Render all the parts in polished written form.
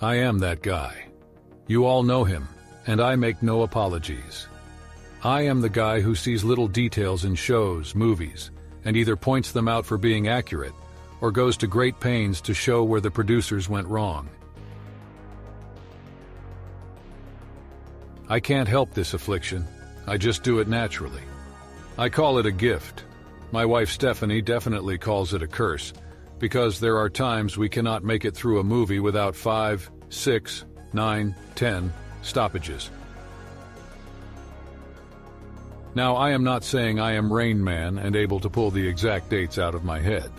I am that guy. You all know him, and I make no apologies. I am the guy who sees little details in shows, movies, and either points them out for being accurate or goes to great pains to show where the producers went wrong. I can't help this affliction. I just do it naturally. I call it a gift. My wife Stephanie definitely calls it a curse, because there are times we cannot make it through a movie without 5, 6, 9, 10 stoppages. Now, I am not saying I am Rain Man and able to pull the exact dates out of my head.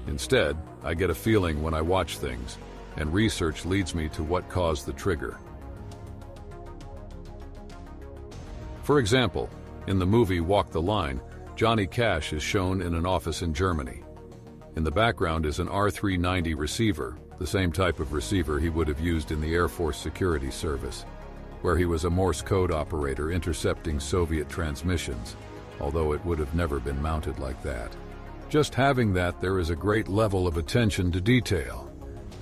Instead, I get a feeling when I watch things, and research leads me to what caused the trigger. For example, in the movie Walk the Line, Johnny Cash is shown in an office in Germany. In the background is an R390 receiver, the same type of receiver he would have used in the Air Force Security Service, where he was a Morse code operator intercepting Soviet transmissions, although it would have never been mounted like that. Just having that, there is a great level of attention to detail,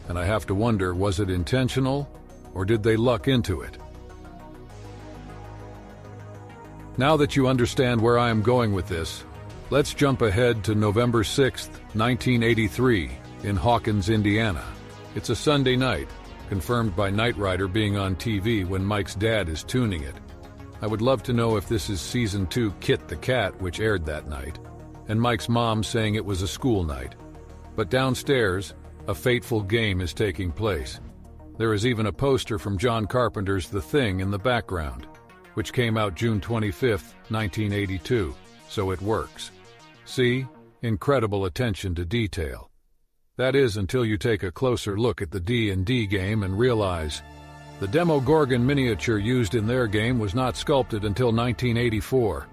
and I have to wonder, was it intentional, or did they luck into it? Now that you understand where I am going with this, let's jump ahead to November 6, 1983, in Hawkins, Indiana. It's a Sunday night, confirmed by Knight Rider being on TV when Mike's dad is tuning it. I would love to know if this is Season 2 Kit the Cat, which aired that night, and Mike's mom saying it was a school night. But downstairs, a fateful game is taking place. There is even a poster from John Carpenter's The Thing in the background, which came out June 25, 1982, so it works. See? Incredible attention to detail. That is, until you take a closer look at the D&D game and realize the Demogorgon miniature used in their game was not sculpted until 1984.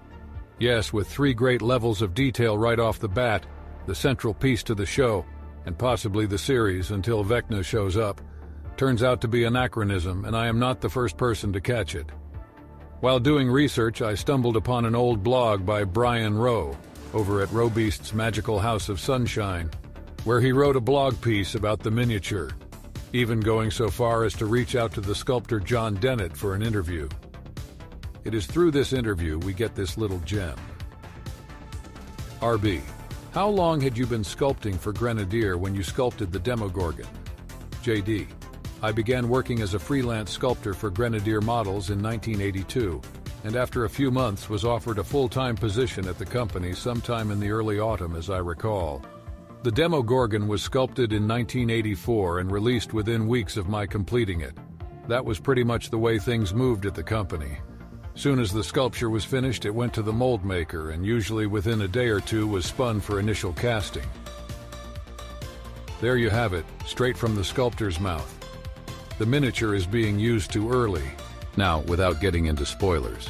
Yes, with 3 great levels of detail right off the bat, the central piece to the show, and possibly the series until Vecna shows up, turns out to be anachronism, and I am not the first person to catch it. While doing research, I stumbled upon an old blog by Brian Rowe over at Robeast's Magical House of Sunshine, where he wrote a blog piece about the miniature, even going so far as to reach out to the sculptor John Dennett for an interview. It is through this interview we get this little gem. RB, how long had you been sculpting for Grenadier when you sculpted the Demogorgon? JD, I began working as a freelance sculptor for Grenadier models in 1982, and after a few months was offered a full-time position at the company sometime in the early autumn, as I recall. The Demogorgon was sculpted in 1984 and released within weeks of my completing it. That was pretty much the way things moved at the company. Soon as the sculpture was finished, it went to the mold maker, and usually within a day or two was spun for initial casting. There you have it, straight from the sculptor's mouth. The miniature is being used too early. Now, without getting into spoilers,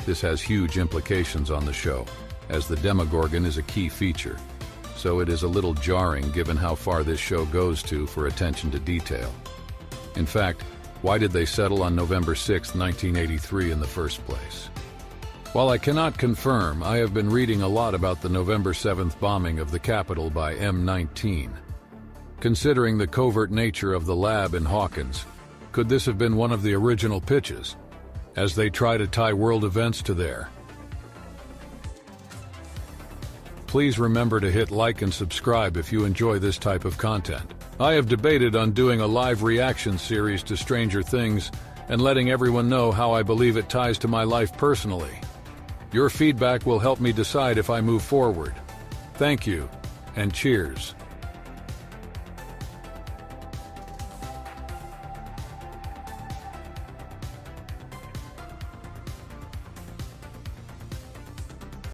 this has huge implications on the show, as the Demogorgon is a key feature. So it is a little jarring given how far this show goes to for attention to detail. In fact, why did they settle on November 6, 1983 in the first place? While I cannot confirm, I have been reading a lot about the November 7th bombing of the Capitol by M19. Considering the covert nature of the lab in Hawkins, could this have been one of the original pitches, as they try to tie world events to there? Please remember to hit like and subscribe if you enjoy this type of content. I have debated on doing a live reaction series to Stranger Things and letting everyone know how I believe it ties to my life personally. Your feedback will help me decide if I move forward. Thank you, and cheers.